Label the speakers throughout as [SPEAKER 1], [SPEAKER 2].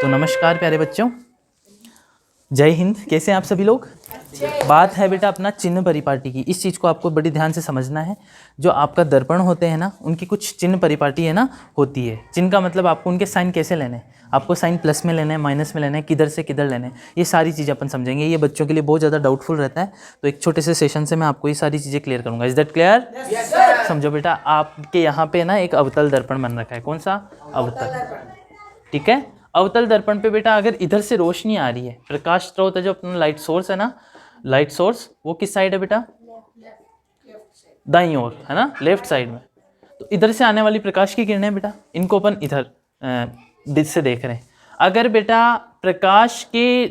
[SPEAKER 1] तो नमस्कार प्यारे बच्चों, जय हिंद। कैसे हैं आप सभी लोग? बात है बेटा अपना चिन्ह परिपाटी की। इस चीज़ को आपको बड़ी ध्यान से समझना है। जो आपका दर्पण होते हैं ना, उनकी कुछ चिन्ह परिपाटी है ना होती है। चिन्ह का मतलब आपको उनके साइन कैसे लेने हैं, आपको साइन प्लस में लेने हैं, माइनस में लेने हैं, किधर से किधर लेने हैं, ये सारी चीज़ें अपन समझेंगे। ये बच्चों के लिए बहुत ज़्यादा डाउटफुल रहता है, तो एक छोटे से सेशन से मैं आपको ये सारी चीज़ें क्लियर करूँगा। Is that clear? समझो बेटा, आपके यहाँ पे ना एक अवतल दर्पण बन रखा है। कौन सा? अवतल। ठीक है। अवतल दर्पण पे बेटा अगर इधर से रोशनी आ रही है, प्रकाश स्रोत है जो अपना लाइट सोर्स है ना, लाइट सोर्स वो किस साइड है बेटा? दाईं ओर है ना, लेफ्ट साइड में। तो इधर से आने वाली प्रकाश की किरणें बेटा, इनको अपन इधर दिश से देख रहे हैं। अगर बेटा प्रकाश की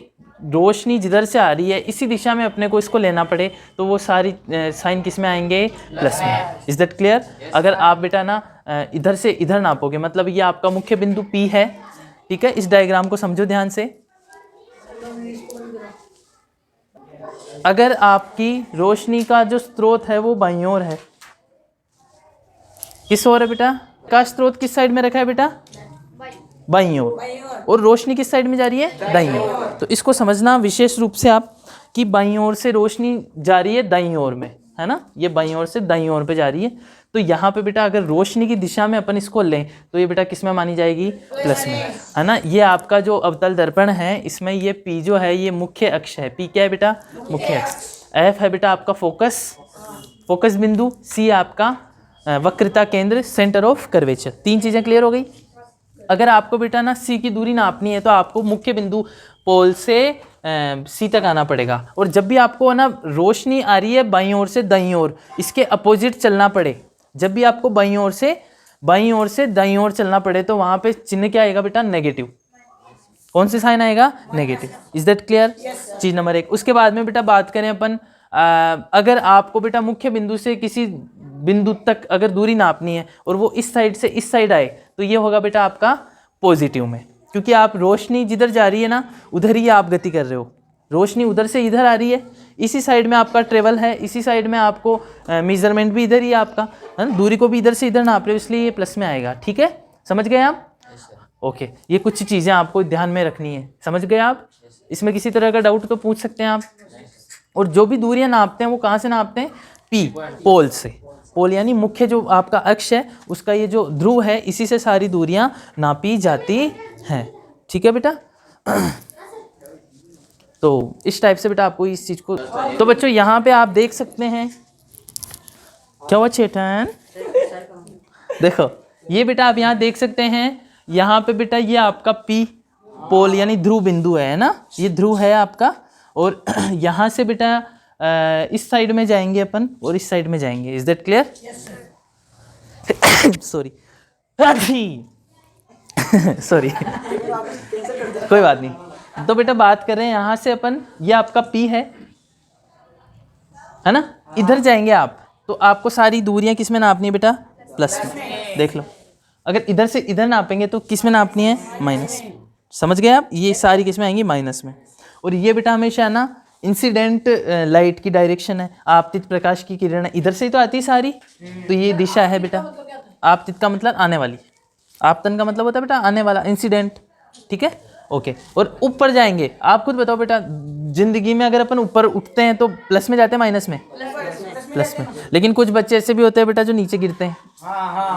[SPEAKER 1] रोशनी जिधर से आ रही है इसी दिशा में अपने को इसको लेना पड़े, तो वो सारी साइन किस में आएंगे? प्लस में। Is that clear? अगर आप बेटा ना इधर से इधर नापोगे, मतलब ये आपका मुख्य बिंदु P है। ठीक है, इस डायग्राम को समझो ध्यान से। अगर आपकी रोशनी का जो स्रोत है वो बाईं ओर है, किस ओर है बेटा? का स्रोत किस साइड में रखा है बेटा? बाईं ओर। और रोशनी किस साइड में जा रही है? दाईं ओर। तो इसको समझना विशेष रूप से आप कि बाईं ओर से रोशनी जा रही है दाईं ओर में, है ना, ये बाईं ओर से दाईं ओर पे जा रही है। तो यहाँ पे बेटा अगर रोशनी की दिशा में अपन इसको लें तो ये बेटा किस में मानी जाएगी? प्लस में, है ना। ये आपका जो अवतल दर्पण है, इसमें ये P जो है ये मुख्य अक्ष है। P क्या है बेटा? मुख्य अक्ष। F है बेटा आपका फोकस बिंदु। C आपका वक्रता केंद्र, सेंटर ऑफ कर्वेचर। तीन चीजें क्लियर हो गई। अगर आपको बेटा ना C की दूरी नापनी है तो आपको मुख्य बिंदु पोल से C तक आना पड़ेगा। और जब भी आपको ना रोशनी आ रही है बाईं ओर से दाईं ओर, इसके अपोजिट चलना पड़े, जब भी आपको बाईं ओर से दाईं ओर चलना पड़े, तो वहां पे चिन्ह क्या आएगा बेटा? नेगेटिव। कौन सी साइन आएगा? नेगेटिव। Is that clear? चीज नंबर 1। उसके बाद में बेटा बात करें अपन, अगर आपको बेटा मुख्य बिंदु से किसी बिंदु तक अगर दूरी नापनी है और वो इस साइड से इस साइड आए, तो ये होगा बेटा आपका पॉजिटिव में, क्योंकि आप रोशनी जिधर जा रही है ना उधर ही आप गति कर रहे हो। रोशनी उधर से इधर आ रही है, इसी साइड में आपका ट्रेवल है, इसी साइड में आपको मेजरमेंट भी इधर ही आपका, है ना, दूरी को भी इधर से इधर नाप रहे हो, इसलिए ये प्लस में आएगा। ठीक है, समझ गए आप? ओके, ये कुछ चीज़ें आपको ध्यान में रखनी है। समझ गए आप? इसमें किसी तरह का डाउट तो पूछ सकते हैं आप। और जो भी दूरियां नापते हैं वो कहाँ से नापते हैं? P, पोल से। पोल यानी मुख्य जो आपका अक्ष है उसका ये जो ध्रुव है, इसी से सारी दूरियां नापी जाती हैं। ठीक है बेटा? तो इस टाइप से बेटा आपको इस चीज को, तो बच्चों यहाँ पे आप देख सकते हैं क्या हुआ चेतन? देखो ये बेटा आप यहाँ देख सकते हैं, यहाँ पे बेटा ये आपका P पोल यानी ध्रुव बिंदु है ना, ये ध्रुव है आपका। और यहाँ से बेटा इस साइड में जाएंगे अपन और इस साइड में जाएंगे। Is that clear? Sorry sorry कोई बात नहीं। तो बेटा बात करें यहाँ से अपन, ये आपका P है ना, इधर जाएंगे आप तो आपको सारी दूरियां किस में नापनी है बेटा? प्लस में। देख लो, अगर इधर से इधर नापेंगे तो किस में नापनी है? माइनस। समझ गए आप? ये सारी किस में आएंगी? माइनस में। और ये बेटा हमेशा ना इंसिडेंट लाइट की डायरेक्शन है, आपतित प्रकाश की किरण इधर से ही तो आती है सारी, तो ये दिशा है बेटा। आपतित का मतलब आने वाली, आपतन का मतलब होता है बेटा आने वाला, इंसिडेंट। ठीक है, ओके। और ऊपर जाएंगे, आप खुद बताओ बेटा, जिंदगी में अगर अपन ऊपर उठते हैं तो प्लस में जाते हैं माइनस में? प्लस में। लेकिन कुछ बच्चे ऐसे भी होते हैं बेटा जो नीचे गिरते हैं,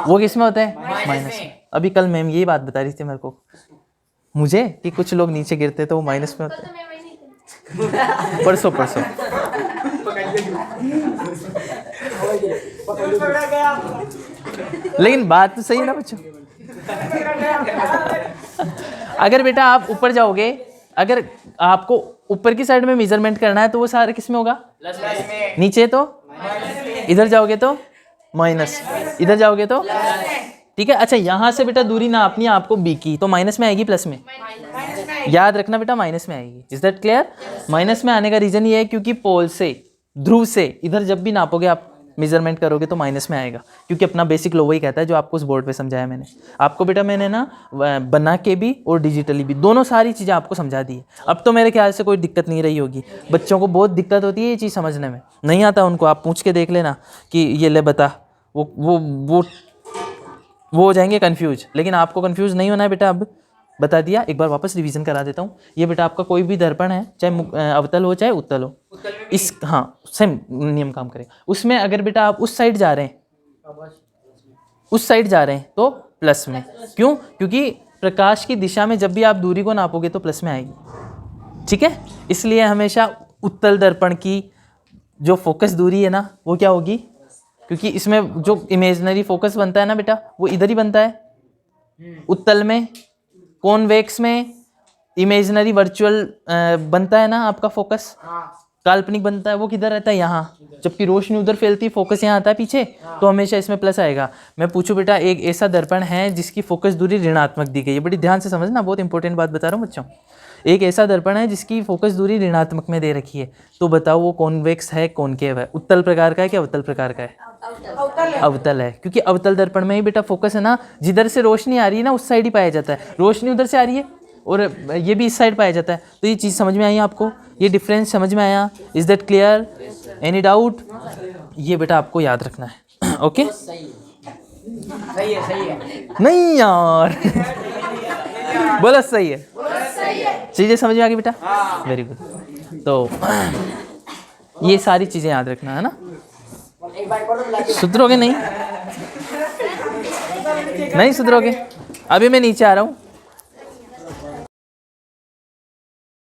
[SPEAKER 1] वो किस में होते हैं? माइनस में। अभी कल मैम यही बात बता रही थी मेरे को, मुझे, कि कुछ लोग नीचे गिरते हैं तो वो माइनस में होते हैं। परसों लेकिन बात तो सही है ना बच्चों? अगर बेटा आप ऊपर जाओगे, अगर आपको ऊपर की साइड में मेजरमेंट करना है तो वो सारे किस में होगा? प्लस में। नीचे तो इधर जाओगे तो माइनस, इधर जाओगे तो, ठीक है। अच्छा, यहाँ से बेटा दूरी ना अपनी आपको B की, तो माइनस में आएगी प्लस में? याद रखना बेटा माइनस में आएगी। Is that clear? माइनस में आने का रीजन ये है क्योंकि पोल से, ध्रुव से इधर जब भी नापोगे आप, मेजरमेंट करोगे तो माइनस में आएगा, क्योंकि अपना बेसिक लॉ वही कहता है जो आपको उस बोर्ड पे समझाया मैंने आपको। बेटा मैंने ना बना के भी और डिजिटली भी दोनों सारी चीज़ें आपको समझा दी है। अब तो मेरे ख्याल से कोई दिक्कत नहीं रही होगी। बच्चों को बहुत दिक्कत होती है ये चीज़ समझने में, नहीं आता उनको, आप पूछ के देख लेना कि ये ले बता, वो हो जाएंगे कंफ्यूज। लेकिन आपको कंफ्यूज नहीं होना है बेटा। अब बता दिया, एक बार वापस रिवीजन करा देता हूँ। ये बेटा आपका कोई भी दर्पण है, चाहे अवतल हो चाहे उत्तल हो, इस हाँ सेम नियम काम करेगा। उसमें अगर बेटा आप उस साइड जा रहे हैं, उस साइड जा रहे हैं तो प्लस में, क्यों? क्योंकि प्रकाश की दिशा में जब भी आप दूरी को नापोगे तो प्लस में आएगी, ठीक है। इसलिए हमेशा उत्तल दर्पण की जो फोकस दूरी है ना वो क्या होगी, क्योंकि इसमें जो इमेजिनरी फोकस बनता है ना बेटा वो इधर ही बनता है। उत्तल में, कॉन्वेक्स में इमेजिनरी वर्चुअल बनता है ना आपका फोकस, काल्पनिक बनता है, वो किधर रहता है? यहाँ। जबकि रोशनी उधर फैलती है, फोकस यहाँ आता है पीछे, तो हमेशा इसमें प्लस आएगा। मैं पूछूं बेटा, एक ऐसा दर्पण है जिसकी फोकस दूरी ऋणात्मक दी गई है, बड़ी ध्यान से समझना, बहुत इंपॉर्टेंट बात बता रहा हूँ बच्चों। एक ऐसा दर्पण है जिसकी फोकस दूरी ऋणात्मक में दे रखी है, तो बताओ वो कॉन्वेक्स है कॉनकेव है, उत्तल प्रकार का है क्या अवतल प्रकार का है? अवतल है, क्योंकि अवतल दर्पण में ही बेटा फोकस है ना, जिधर से रोशनी आ रही है ना उस साइड ही पाया जाता है। रोशनी उधर से आ रही है और ये भी इस साइड पाया जाता है। तो ये चीज़ समझ में आई आपको? ये डिफरेंस समझ में आया? Is that clear? Any doubt? ये बेटा आपको याद रखना है। ओके, सही है नहीं यार बोलो सही है, चीज़ें समझ में आ गई बेटा? Very good. तो ये सारी चीज़ें याद रखना है ना, सुधरोगे नहीं? नहीं सुधरोगे? अभी मैं नीचे आ रहा हूँ,